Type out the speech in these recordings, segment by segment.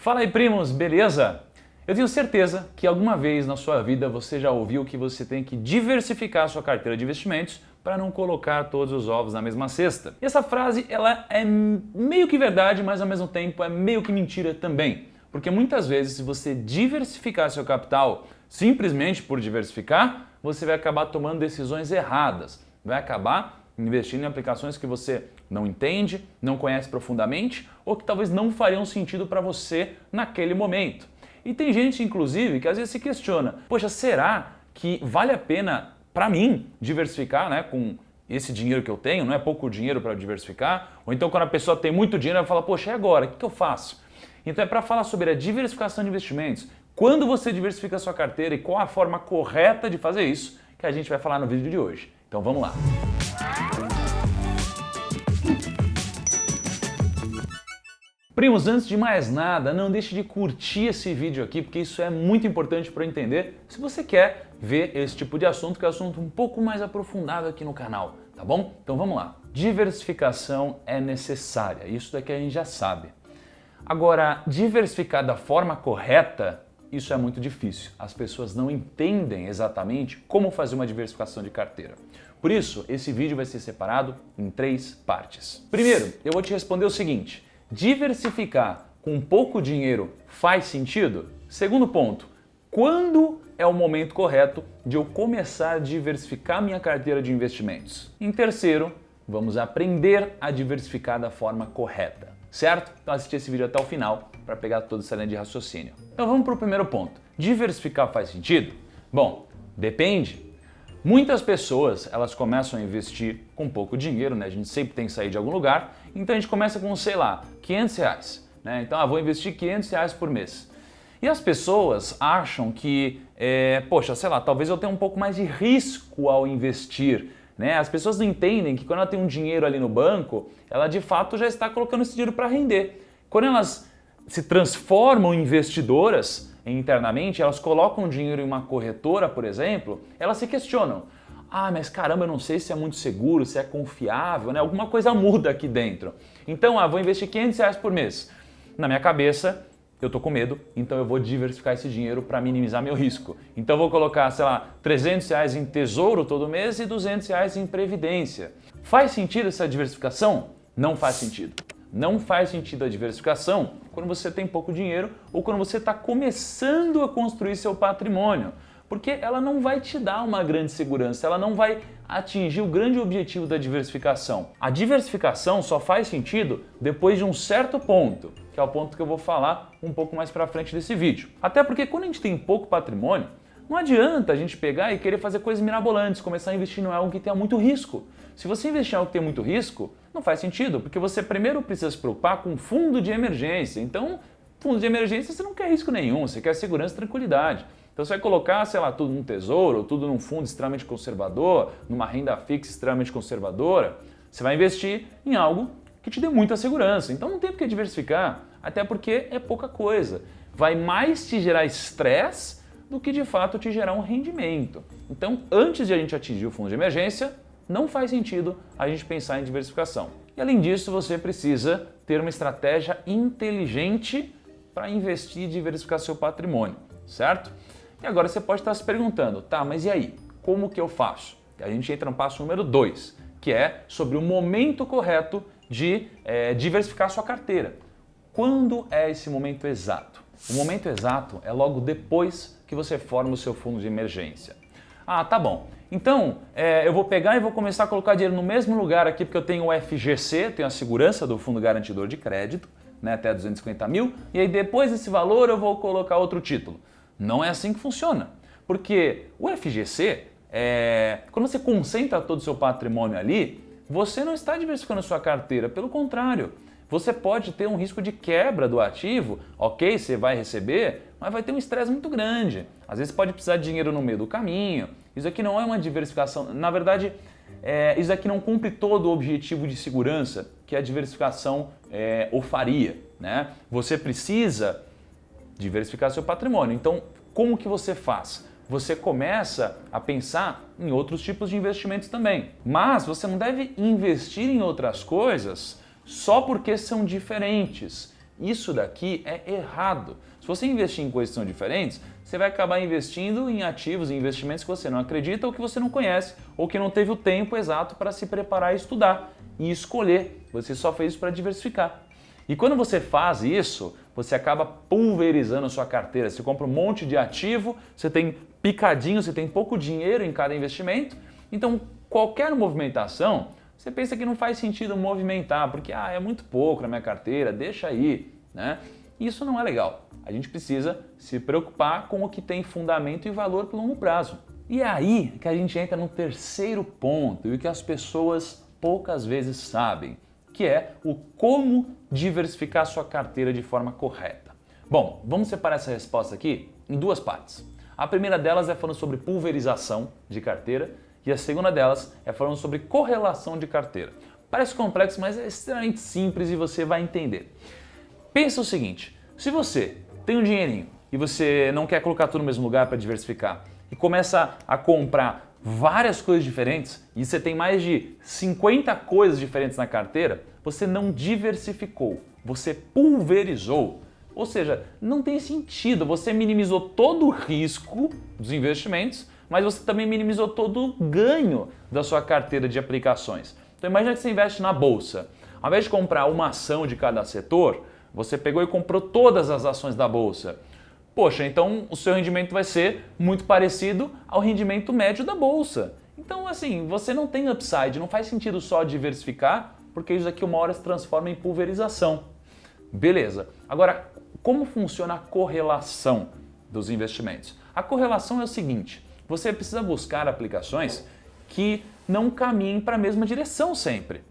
Fala aí, primos, beleza? Eu tenho certeza que alguma vez na sua vida você já ouviu que você tem que diversificar a sua carteira de investimentos para não colocar todos os ovos na mesma cesta. E essa frase ela é meio que verdade, mas ao mesmo tempo é meio que mentira também. Porque muitas vezes, se você diversificar seu capital simplesmente por diversificar, você vai acabar tomando decisões erradas. Vai acabar investindo em aplicações que você não entende, não conhece profundamente ou que talvez não fariam sentido para você naquele momento. E tem gente, inclusive, que às vezes se questiona, poxa, será que vale a pena para mim diversificar, né, com esse dinheiro que eu tenho? Não é pouco dinheiro para diversificar? Ou então quando a pessoa tem muito dinheiro, ela fala, poxa, e agora? O que eu faço? Então é para falar sobre a diversificação de investimentos, quando você diversifica a sua carteira e qual a forma correta de fazer isso, que a gente vai falar no vídeo de hoje. Então vamos lá. Primos, antes de mais nada, não deixe de curtir esse vídeo aqui, porque isso é muito importante para entender se você quer ver esse tipo de assunto, que é um assunto um pouco mais aprofundado aqui no canal, tá bom? Então vamos lá. Diversificação é necessária, isso daqui a gente já sabe. Agora, diversificar da forma correta, isso é muito difícil. As pessoas não entendem exatamente como fazer uma diversificação de carteira. Por isso, esse vídeo vai ser separado em 3 partes. Primeiro, eu vou te responder o seguinte: diversificar com pouco dinheiro faz sentido? Segundo ponto, quando é o momento correto de eu começar a diversificar minha carteira de investimentos? Em terceiro, vamos aprender a diversificar da forma correta, certo? Então assiste esse vídeo até o final para pegar toda essa linha de raciocínio. Então vamos para o primeiro ponto. Diversificar faz sentido? Bom, depende. Muitas pessoas, elas começam a investir com pouco dinheiro, né? A gente sempre tem que sair de algum lugar, então a gente começa com, sei lá, R$500, né? Então, vou investir R$500 por mês. E as pessoas acham que, poxa, sei lá, talvez eu tenha um pouco mais de risco ao investir, né? As pessoas não entendem que quando ela tem um dinheiro ali no banco, ela de fato já está colocando esse dinheiro para render. Quando elas se transformam em investidoras, internamente, elas colocam dinheiro em uma corretora, por exemplo, elas se questionam. Ah, mas caramba, eu não sei se é muito seguro, se é confiável, né? Alguma coisa muda aqui dentro. Então, vou investir R$500 por mês. Na minha cabeça, eu tô com medo, então eu vou diversificar esse dinheiro para minimizar meu risco. Então, eu vou colocar, sei lá, R$300 em tesouro todo mês e R$200 em previdência. Faz sentido essa diversificação? Não faz sentido. Não faz sentido a diversificação quando você tem pouco dinheiro ou quando você está começando a construir seu patrimônio, porque ela não vai te dar uma grande segurança, ela não vai atingir o grande objetivo da diversificação. A diversificação só faz sentido depois de um certo ponto, que é o ponto que eu vou falar um pouco mais para frente desse vídeo. Até porque quando a gente tem pouco patrimônio, não adianta a gente pegar e querer fazer coisas mirabolantes, começar a investir em algo que tenha muito risco. Se você investir em algo que tem muito risco, não faz sentido, porque você primeiro precisa se preocupar com fundo de emergência. Então, fundo de emergência você não quer risco nenhum, você quer segurança e tranquilidade. Então você vai colocar, sei lá, tudo num tesouro, ou tudo num fundo extremamente conservador, numa renda fixa extremamente conservadora. Você vai investir em algo que te dê muita segurança. Então não tem por que diversificar, até porque é pouca coisa. Vai mais te gerar estresse do que de fato te gerar um rendimento. Então, antes de a gente atingir o fundo de emergência, não faz sentido a gente pensar em diversificação. E além disso, você precisa ter uma estratégia inteligente para investir e diversificar seu patrimônio, certo? E agora você pode estar se perguntando, tá, mas e aí? Como que eu faço? E a gente entra no passo número 2, que é sobre o momento correto de diversificar sua carteira. Quando é esse momento exato? O momento exato é logo depois que você forma o seu fundo de emergência. Ah, tá bom. Então, eu vou pegar e vou começar a colocar dinheiro no mesmo lugar aqui, porque eu tenho o FGC, tenho a segurança do Fundo Garantidor de Crédito, né, até 250 mil, e aí depois desse valor eu vou colocar outro título. Não é assim que funciona, porque o FGC, quando você concentra todo o seu patrimônio ali, você não está diversificando a sua carteira, pelo contrário. Você pode ter um risco de quebra do ativo, ok, você vai receber, mas vai ter um estresse muito grande. Às vezes pode precisar de dinheiro no meio do caminho. Isso aqui não é uma diversificação, na verdade, isso aqui não cumpre todo o objetivo de segurança que a diversificação o faria, né? Você precisa diversificar seu patrimônio. Então, como que você faz? Você começa a pensar em outros tipos de investimentos também. Mas você não deve investir em outras coisas só porque são diferentes. Isso daqui é errado. Se você investir em coisas que são diferentes, você vai acabar investindo em ativos, em investimentos que você não acredita ou que você não conhece ou que não teve o tempo exato para se preparar e estudar e escolher. Você só fez isso para diversificar. E quando você faz isso, você acaba pulverizando a sua carteira. Você compra um monte de ativo, você tem picadinho, você tem pouco dinheiro em cada investimento. Então, qualquer movimentação, você pensa que não faz sentido movimentar, porque é muito pouco na minha carteira, deixa aí, né? Isso não é legal. A gente precisa se preocupar com o que tem fundamento e valor para o longo prazo. E é aí que a gente entra no terceiro ponto e o que as pessoas poucas vezes sabem, que é o como diversificar sua carteira de forma correta. Bom, vamos separar essa resposta aqui em duas partes. A primeira delas é falando sobre pulverização de carteira e a segunda delas é falando sobre correlação de carteira. Parece complexo, mas é extremamente simples e você vai entender. Pensa o seguinte, se você tem um dinheirinho e você não quer colocar tudo no mesmo lugar para diversificar e começa a comprar várias coisas diferentes e você tem mais de 50 coisas diferentes na carteira, você não diversificou, você pulverizou. Ou seja, não tem sentido, você minimizou todo o risco dos investimentos, mas você também minimizou todo o ganho da sua carteira de aplicações. Então imagina que você investe na bolsa. Ao invés de comprar uma ação de cada setor, você pegou e comprou todas as ações da bolsa. Poxa, então o seu rendimento vai ser muito parecido ao rendimento médio da bolsa. Então, assim, você não tem upside, não faz sentido só diversificar, porque isso aqui uma hora se transforma em pulverização. Beleza. Agora, como funciona a correlação dos investimentos? A correlação é o seguinte, você precisa buscar aplicações que não caminhem para a mesma direção sempre.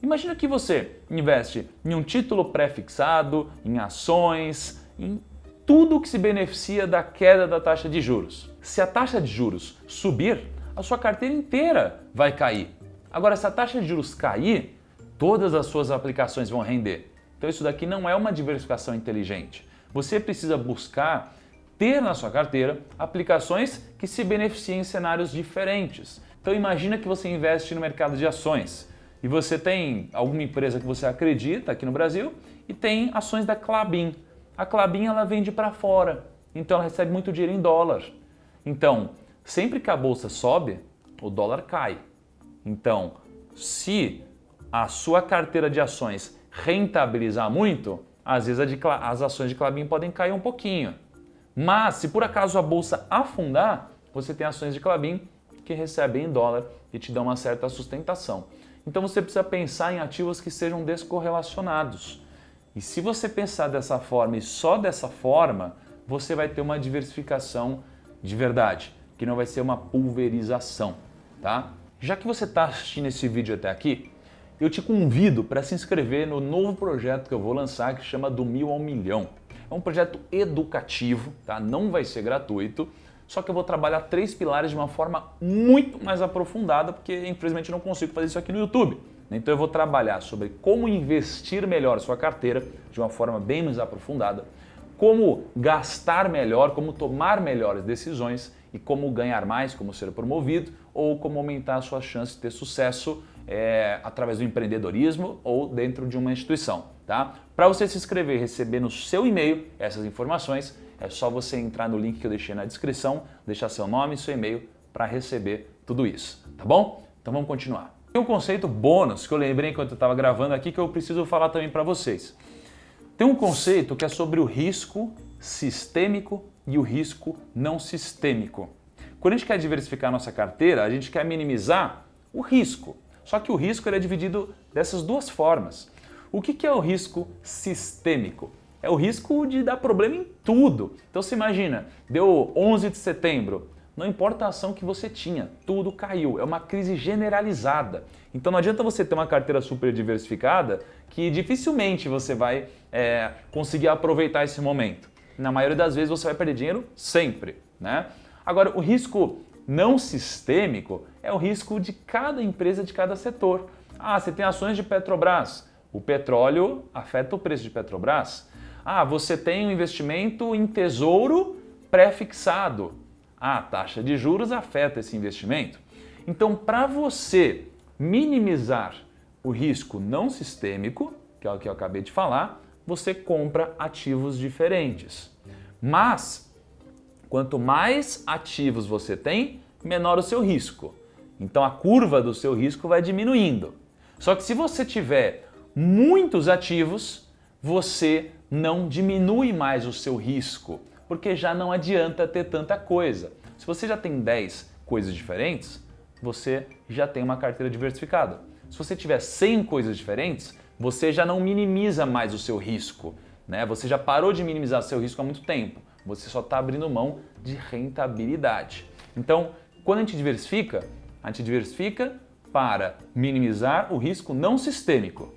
Imagina que você investe em um título pré-fixado, em ações, em tudo que se beneficia da queda da taxa de juros. Se a taxa de juros subir, a sua carteira inteira vai cair. Agora, se a taxa de juros cair, todas as suas aplicações vão render. Então isso daqui não é uma diversificação inteligente. Você precisa buscar ter na sua carteira aplicações que se beneficiem em cenários diferentes. Então imagina que você investe no mercado de ações e você tem alguma empresa que você acredita aqui no Brasil e tem ações da Klabin. A Klabin ela vende para fora, então ela recebe muito dinheiro em dólar. Então, sempre que a bolsa sobe, o dólar cai. Então, se a sua carteira de ações rentabilizar muito, às vezes as ações de Klabin podem cair um pouquinho. Mas, se por acaso a bolsa afundar, você tem ações de Klabin que recebem em dólar e te dão uma certa sustentação. Então, você precisa pensar em ativos que sejam descorrelacionados. E se você pensar dessa forma e só dessa forma, você vai ter uma diversificação de verdade, que não vai ser uma pulverização, tá? Já que você está assistindo esse vídeo até aqui, eu te convido para se inscrever no novo projeto que eu vou lançar, que chama Do Mil ao Milhão. É um projeto educativo, tá? Não vai ser gratuito, só que eu vou trabalhar 3 pilares de uma forma muito mais aprofundada, porque infelizmente eu não consigo fazer isso aqui no YouTube. Então eu vou trabalhar sobre como investir melhor sua carteira de uma forma bem mais aprofundada, como gastar melhor, como tomar melhores decisões e como ganhar mais, como ser promovido ou como aumentar a sua chance de ter sucesso através do empreendedorismo ou dentro de uma instituição. Tá? Para você se inscrever e receber no seu e-mail essas informações, é só você entrar no link que eu deixei na descrição, deixar seu nome e seu e-mail para receber tudo isso, tá bom? Então vamos continuar. Tem um conceito bônus que eu lembrei enquanto eu estava gravando aqui que eu preciso falar também para vocês. Tem um conceito que é sobre o risco sistêmico e o risco não sistêmico. Quando a gente quer diversificar a nossa carteira, a gente quer minimizar o risco. Só que o risco ele é dividido dessas duas formas. O que é o risco sistêmico? É o risco de dar problema em tudo. Então você imagina, deu 11 de setembro, não importa a ação que você tinha, tudo caiu. É uma crise generalizada. Então não adianta você ter uma carteira super diversificada que dificilmente você vai conseguir aproveitar esse momento. Na maioria das vezes você vai perder dinheiro sempre, né? Agora, o risco não sistêmico é o risco de cada empresa, de cada setor. Ah, você tem ações de Petrobras. O petróleo afeta o preço de Petrobras. Ah, você tem um investimento em tesouro pré-fixado. A taxa de juros afeta esse investimento. Então, para você minimizar o risco não sistêmico, que é o que eu acabei de falar, você compra ativos diferentes. Mas, quanto mais ativos você tem, menor o seu risco. Então a curva do seu risco vai diminuindo. Só que se você tiver muitos ativos, você não diminui mais o seu risco, porque já não adianta ter tanta coisa. Se você já tem 10 coisas diferentes, você já tem uma carteira diversificada. Se você tiver 100 coisas diferentes, você já não minimiza mais o seu risco, né? Você já parou de minimizar seu risco há muito tempo. Você só está abrindo mão de rentabilidade. Então, quando a gente diversifica para minimizar o risco não sistêmico.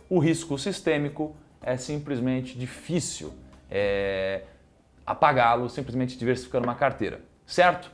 O risco sistêmico é simplesmente difícil apagá-lo simplesmente diversificando uma carteira, certo?